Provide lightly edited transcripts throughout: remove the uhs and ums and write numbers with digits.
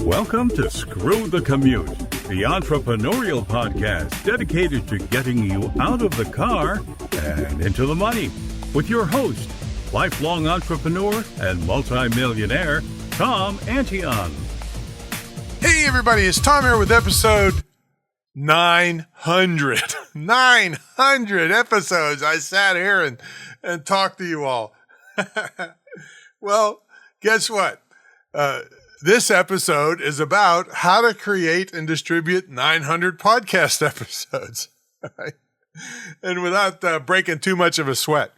Welcome to Screw the Commute, the entrepreneurial podcast dedicated to getting you out of the car and into the money, with your host, lifelong entrepreneur and multimillionaire, Tom Antion. Hey everybody, it's Tom here with episode 900. 900 episodes. I sat here and talked to you all. Well, guess what? This episode is about how to create and distribute 900 podcast episodes. Right? And without breaking too much of a sweat.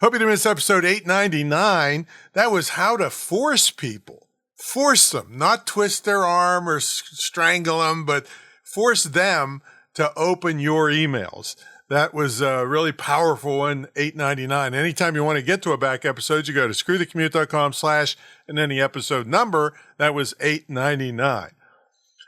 Hope you didn't miss episode 899. That was how to force people. Force them, not twist their arm or strangle them, but force them to open your emails. That was a really powerful one, 899. Anytime you want to get to a back episode, you go to screwthecommute.com/ and then the episode number. That was 899.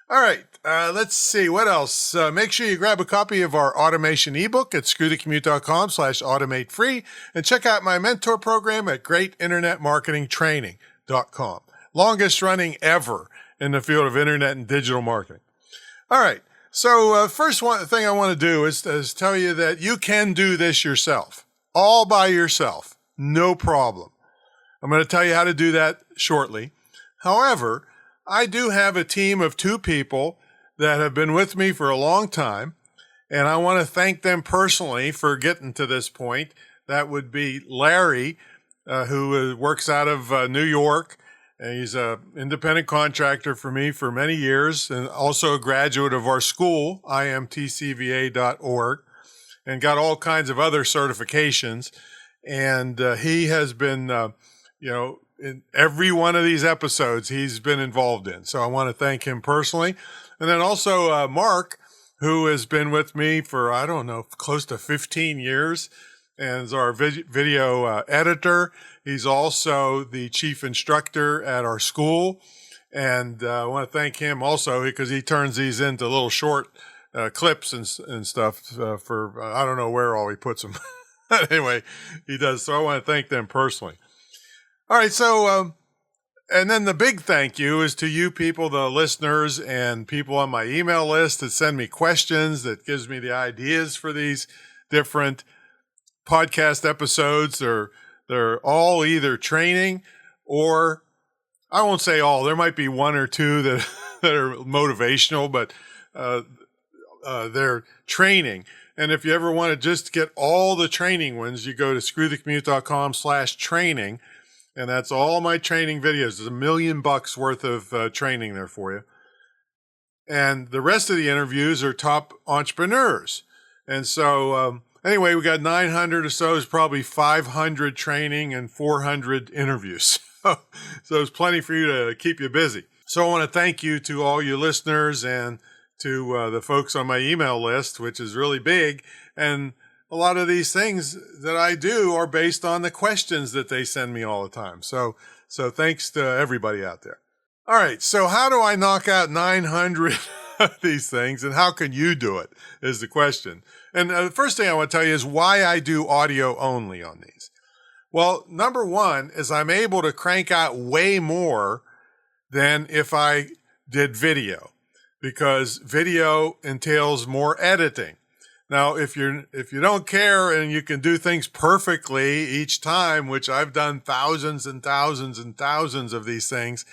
All right, let's see. What else? Make sure you grab a copy of our automation ebook at screwthecommute.com/automate free, and check out my mentor program at greatinternetmarketingtraining.com. Longest running ever in the field of internet and digital marketing. All right. So first thing I want to do is tell you that you can do this yourself, all by yourself, no problem. I'm going to tell you how to do that shortly. However, I do have a team of 2 people that have been with me for a long time, and I want to thank them personally for getting to this point. That would be Larry, who works out of New York. And he's an independent contractor for me for many years, and also a graduate of our school, imtcva.org, and got all kinds of other certifications. And he has been, in every one of these episodes he's been involved in. So I want to thank him personally. And then also Mark, who has been with me for, close to 15 years, and is our video editor. He's also the chief instructor at our school. And I want to thank him also because he turns these into little short clips and stuff for, I don't know where all he puts them. Anyway, he does. So I want to thank them personally. All right. So, and then the big thank you is to you people, the listeners and people on my email list that send me questions, that gives me the ideas for these different podcast episodes. They're all either training or, I won't say all, there might be 1 or 2 that are motivational, but they're training. And if you ever want to just get all the training ones, you go to screwthecommute.com/training, and that's all my training videos. There's $1 million worth of training there for you. And the rest of the interviews are top entrepreneurs. And so, anyway, we got 900 or so. It's probably 500 training and 400 interviews. So it's plenty for you to keep you busy. So I want to thank you to all you listeners and to the folks on my email list, which is really big. And a lot of these things that I do are based on the questions that they send me all the time. So thanks to everybody out there. All right. So how do I knock out 900 of these things, and how can you do it is the question. And the first thing I want to tell you is why I do audio only on these. Well, number one is I'm able to crank out way more than if I did video, because video entails more editing. Now, if you don't care and you can do things perfectly each time, which I've done thousands and thousands and thousands of these things,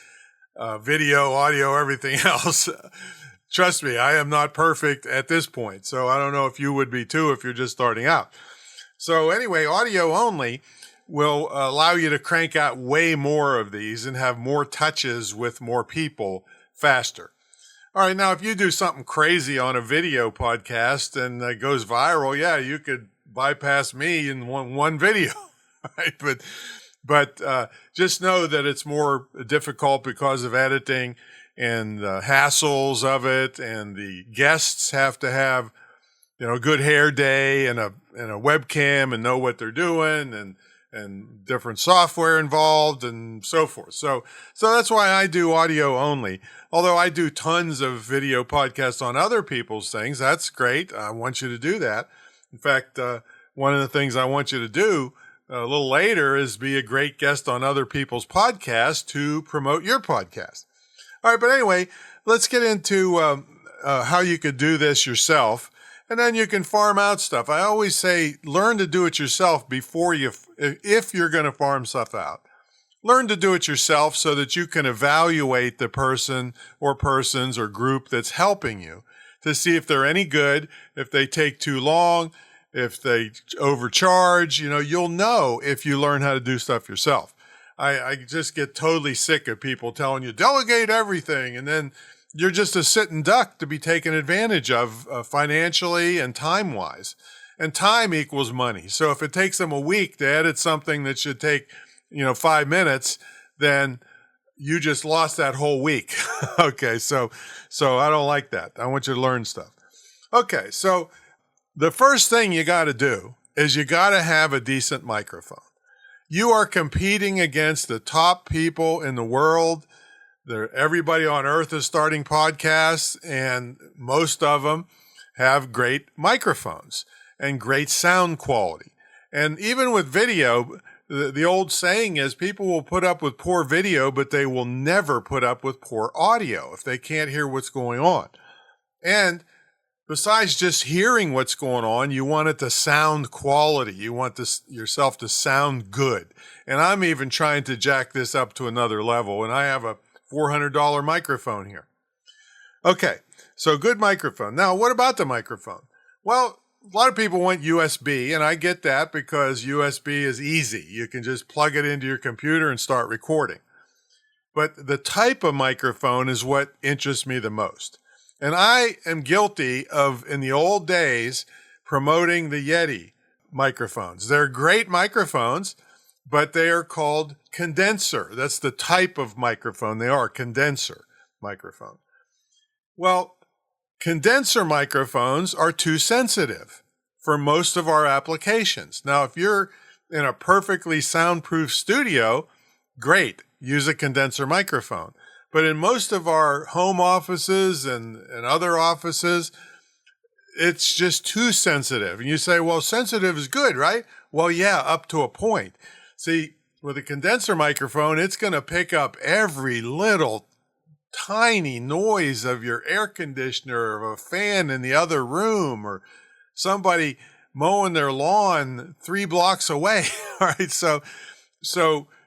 video, audio, everything else. Trust me, I am not perfect at this point. So I don't know if you would be too if you're just starting out. So anyway, audio only will allow you to crank out way more of these and have more touches with more people faster. All right, now if you do something crazy on a video podcast and it goes viral, yeah, you could bypass me in one video, right? But just know that it's more difficult because of editing and the hassles of it, and the guests have to have, a good hair day and a webcam and know what they're doing, and different software involved and so forth. So that's why I do audio only. Although I do tons of video podcasts on other people's things. That's great. I want you to do that. In fact, one of the things I want you to do a little later is be a great guest on other people's podcasts to promote your podcast. All right, but anyway, let's get into how you could do this yourself, and then you can farm out stuff. I always say learn to do it yourself before if you're going to farm stuff out. Learn to do it yourself so that you can evaluate the person or persons or group that's helping you to see if they're any good, if they take too long, if they overcharge. You'll know if you learn how to do stuff yourself. I just get totally sick of people telling you, delegate everything, and then you're just a sitting duck to be taken advantage of financially and time-wise. And time equals money. So if it takes them a week to edit something that should take 5 minutes, then you just lost that whole week. Okay, so I don't like that. I want you to learn stuff. Okay, so the first thing you got to do is you got to have a decent microphone. You are competing against the top people in the world. Everybody on earth is starting podcasts, and most of them have great microphones and great sound quality. And even with video, the old saying is people will put up with poor video, but they will never put up with poor audio if they can't hear what's going on. And besides just hearing what's going on, you want it to sound quality. You want yourself to sound good. And I'm even trying to jack this up to another level, and I have a $400 microphone here. Okay, so good microphone. Now, what about the microphone? Well, a lot of people want USB, and I get that because USB is easy. You can just plug it into your computer and start recording. But the type of microphone is what interests me the most. And I am guilty of, in the old days, promoting the Yeti microphones. They're great microphones, but they are called condenser. That's the type of microphone they are, condenser microphone. Well, condenser microphones are too sensitive for most of our applications. Now, if you're in a perfectly soundproof studio, great, use a condenser microphone. But in most of our home offices and other offices, it's just too sensitive. And you say, well, sensitive is good, right? Well, yeah, up to a point. See, with a condenser microphone, it's going to pick up every little tiny noise of your air conditioner, or a fan in the other room, or somebody mowing their lawn 3 blocks away. All right, so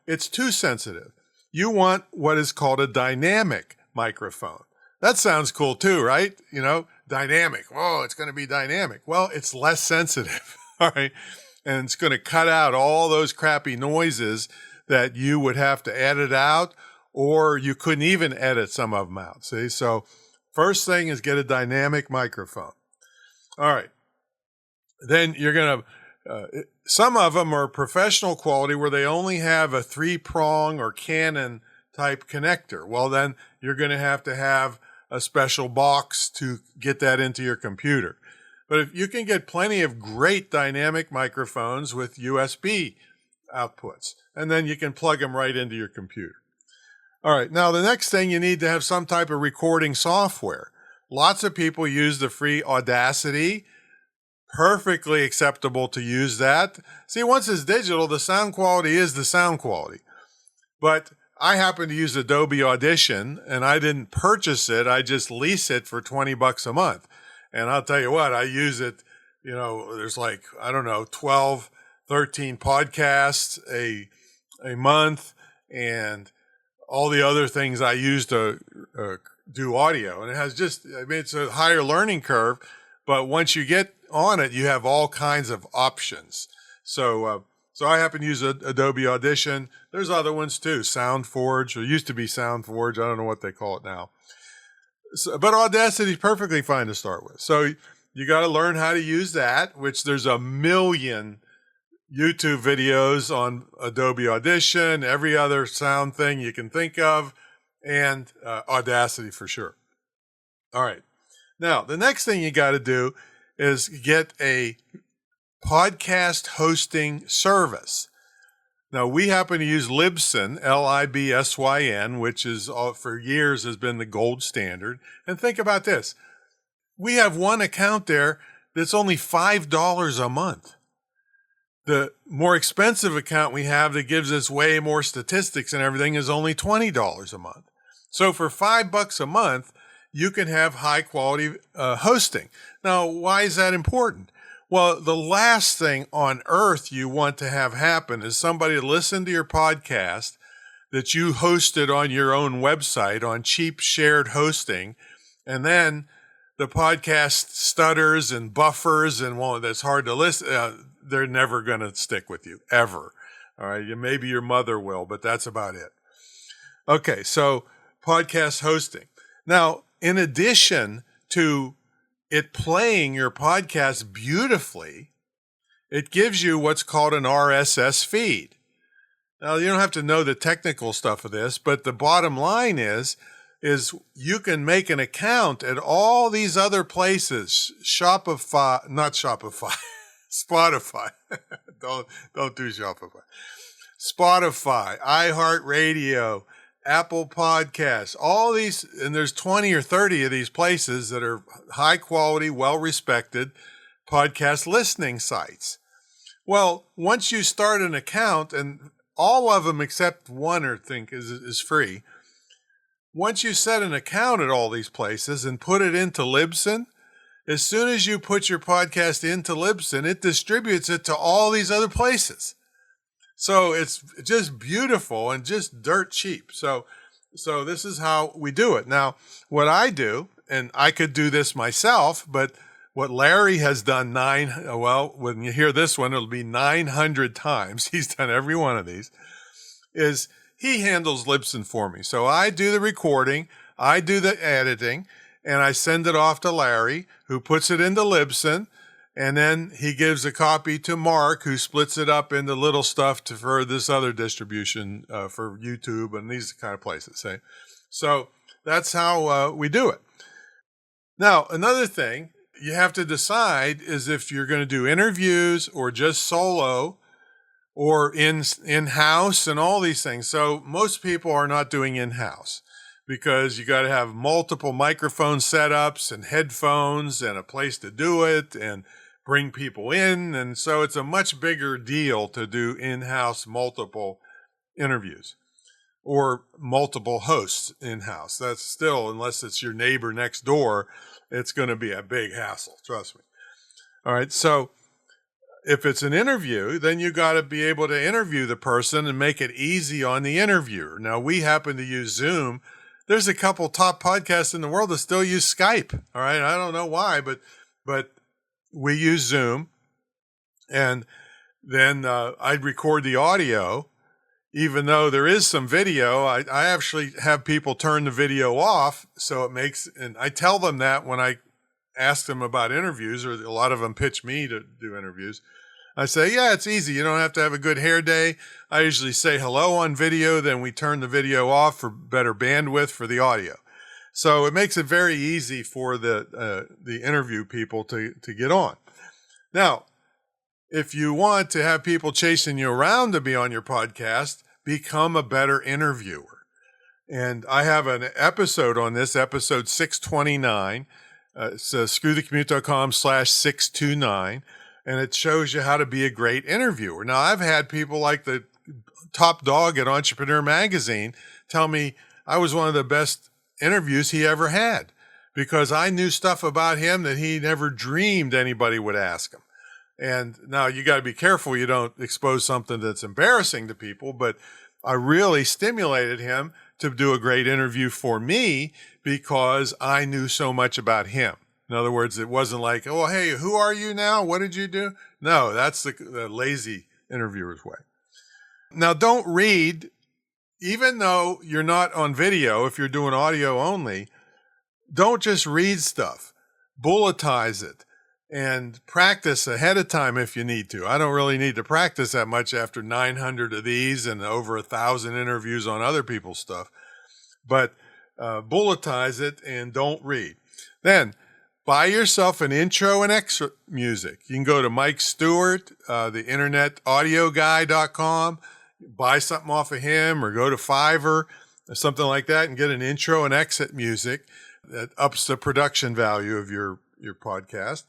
it's too sensitive. You want what is called a dynamic microphone. That sounds cool too, right? Dynamic. Oh, it's going to be dynamic. Well, it's less sensitive, all right? And it's going to cut out all those crappy noises that you would have to edit out, or you couldn't even edit some of them out. See, so first thing is get a dynamic microphone. All right. Then you're going to, some of them are professional quality where they only have a 3-prong or Canon type connector. Well, then you're going to have a special box to get that into your computer. But if you can get plenty of great dynamic microphones with USB outputs, and then you can plug them right into your computer. All right, now the next thing, you need to have some type of recording software. Lots of people use the free Audacity. Perfectly acceptable to use that. See, once it's digital, the sound quality is the sound quality. But I happen to use Adobe Audition, and I didn't purchase it. I just lease it for $20 a month. And I'll tell you what, I use it, there's 12, 13 podcasts a month, and all the other things I use to do audio. And it has it's a higher learning curve, but once you get on it, you have all kinds of options. So I happen to use Adobe Audition. There's other ones too, SoundForge, or used to be SoundForge. I don't know what they call it now. But Audacity is perfectly fine to start with. So you got to learn how to use that, which there's a million YouTube videos on Adobe Audition, every other sound thing you can think of, and Audacity for sure. All right. Now, the next thing you got to do is get a podcast hosting service. Now, we happen to use Libsyn, Libsyn, which is for years has been the gold standard. And think about this. We have one account there that's only $5 a month. The more expensive account we have that gives us way more statistics and everything is only $20 a month. So for $5 a month, you can have high quality hosting. Now, why is that important? Well, the last thing on earth you want to have happen is somebody listen to your podcast that you hosted on your own website on cheap shared hosting, and then the podcast stutters and buffers and that's hard to listen. They're never going to stick with you, ever. All right, maybe your mother will, but that's about it. Okay, so podcast hosting. Now, in addition to it playing your podcast beautifully, it gives you what's called an RSS feed. Now, you don't have to know the technical stuff of this, but the bottom line is you can make an account at all these other places. Spotify. Don't do Shopify. Spotify, iHeartRadio, Apple Podcasts, all these, and there's 20 or 30 of these places that are high quality, well-respected podcast listening sites. Well, once you start an account, and all of them except one I think is free, once you set an account at all these places and put it into Libsyn, as soon as you put your podcast into Libsyn, it distributes it to all these other places. So it's just beautiful and just dirt cheap. So this is how we do it. Now, what I do, and I could do this myself, but what Larry has done when you hear this one, it'll be 900 times. He's done every one of these, is he handles Libsyn for me. So I do the recording, I do the editing, and I send it off to Larry, who puts it into Libsyn. And then he gives a copy to Mark, who splits it up into little stuff for this other distribution for YouTube and these kind of places. Eh? So that's how we do it. Now, another thing you have to decide is if you're going to do interviews or just solo or in-house and all these things. So most people are not doing in-house because you got to have multiple microphone setups and headphones and a place to do it and bring people in. And so it's a much bigger deal to do in-house multiple interviews or multiple hosts in-house. That's still, unless it's your neighbor next door, it's going to be a big hassle. Trust me. All right. So if it's an interview, then you got to be able to interview the person and make it easy on the interviewer. Now, we happen to use Zoom. There's a couple top podcasts in the world that still use Skype. All right. I don't know why, but we use Zoom, and then I'd record the audio. Even though there is some video, I actually have people turn the video off, so it makes, and I tell them that when I ask them about interviews, or a lot of them pitch me to do interviews. I say, yeah, it's easy. You don't have to have a good hair day. I usually say hello on video, then we turn the video off for better bandwidth for the audio. So it makes it very easy for the interview people to get on. Now, if you want to have people chasing you around to be on your podcast, become a better interviewer. And I have an episode on this, episode 629. It's screwthecommute.com/629. And it shows you how to be a great interviewer. Now, I've had people like the top dog at Entrepreneur Magazine tell me I was one of the best interviews he ever had because I knew stuff about him that he never dreamed anybody would ask him. And now you got to be careful you don't expose something that's embarrassing to people, but I really stimulated him to do a great interview for me because I knew so much about him. In other words, it wasn't like, oh, hey, who are you now? What did you do? No, that's the lazy interviewer's way. Now, don't read, even though you're not on video, if you're doing audio only, don't just read stuff. Bulletize it and practice ahead of time if you need to. I don't really need to practice that much after 900 of these and over 1,000 interviews on other people's stuff. But bulletize it and don't read. Then, buy yourself an intro and extra music. You can go to Mike Stewart, the internetaudioguy.com, buy something off of him, or go to Fiverr or something like that and get an intro and exit music that ups the production value of your podcast.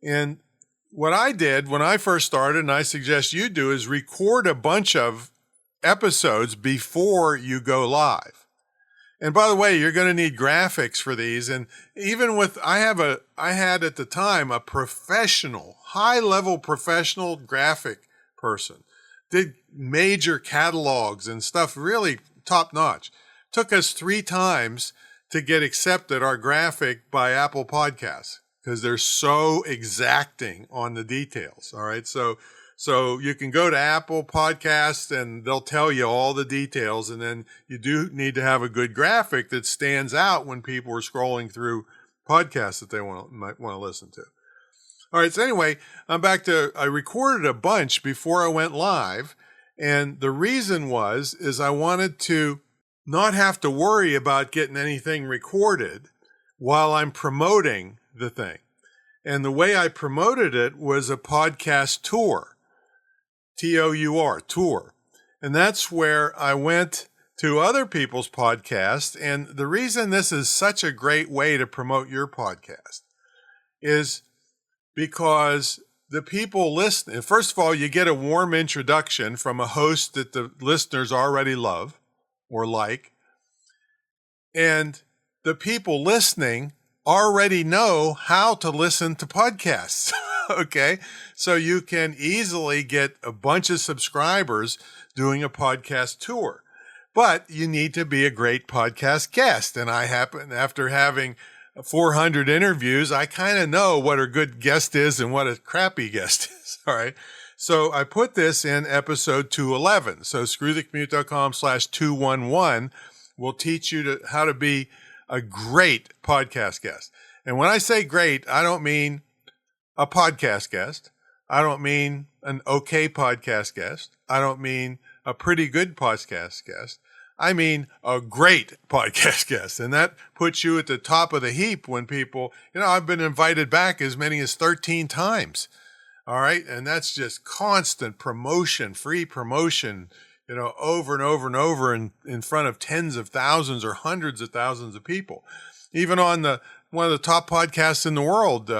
And what I did when I first started, and I suggest you do, is record a bunch of episodes before you go live. And by the way, you're going to need graphics for these. And even with, I had at the time a professional, high-level professional graphic person. Did major catalogs and stuff, really top-notch. Took us 3 times to get accepted, our graphic, by Apple Podcasts, because they're so exacting on the details. All right. So you can go to Apple Podcasts and they'll tell you all the details. And then you do need to have a good graphic that stands out when people are scrolling through podcasts that they might want to listen to. All right. So anyway, I recorded a bunch before I went live. And the reason is I wanted to not have to worry about getting anything recorded while I'm promoting the thing. And the way I promoted it was a podcast tour. T-O-U-R, tour. And that's where I went to other people's podcasts. And the reason this is such a great way to promote your podcast is because the people listening, first of all, you get a warm introduction from a host that the listeners already love or like. And the people listening already know how to listen to podcasts. Okay. So you can easily get a bunch of subscribers doing a podcast tour, but you need to be a great podcast guest. And I happen, after having 400 interviews, I kind of know what a good guest is and what a crappy guest is. All right. So I put this in episode 211. So screwthecommute.com/211 will teach you how to be a great podcast guest. And when I say great, I don't mean a podcast guest. I don't mean an okay podcast guest. I don't mean a pretty good podcast guest. I mean a great podcast guest. And that puts you at the top of the heap when people, I've been invited back as many as 13 times. All right. And that's just constant promotion, free promotion, over and over and over in front of tens of thousands or hundreds of thousands of people. Even on one of the top podcasts in the world,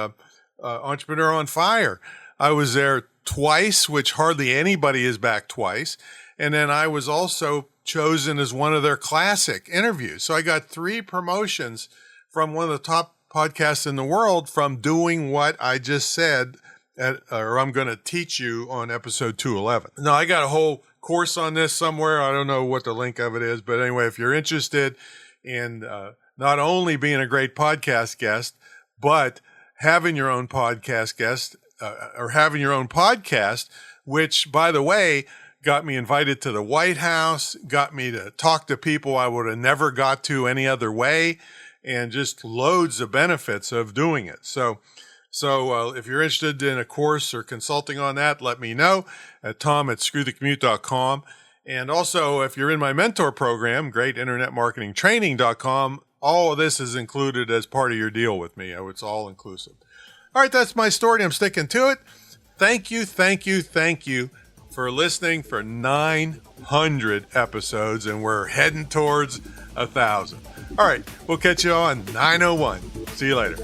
Entrepreneur on Fire. I was there twice, which hardly anybody is back twice. And then I was also chosen as one of their classic interviews. So I got 3 promotions from one of the top podcasts in the world from doing what I just said, or I'm going to teach you on episode 211. Now, I got a whole course on this somewhere. I don't know what the link of it is, but anyway, if you're interested in not only being a great podcast guest, but having your own podcast guest or having your own podcast, which, by the way, got me invited to the White House, got me to talk to people I would have never got to any other way, and just loads of benefits of doing it. So if you're interested in a course or consulting on that, let me know at tom@screwthecommute.com. And also, if you're in my mentor program, greatinternetmarketingtraining.com, all of this is included as part of your deal with me. It's all inclusive. All right, that's my story. I'm sticking to it. Thank you for listening for 900 episodes, and we're heading towards 1,000. All right, we'll catch you on 901. See you later.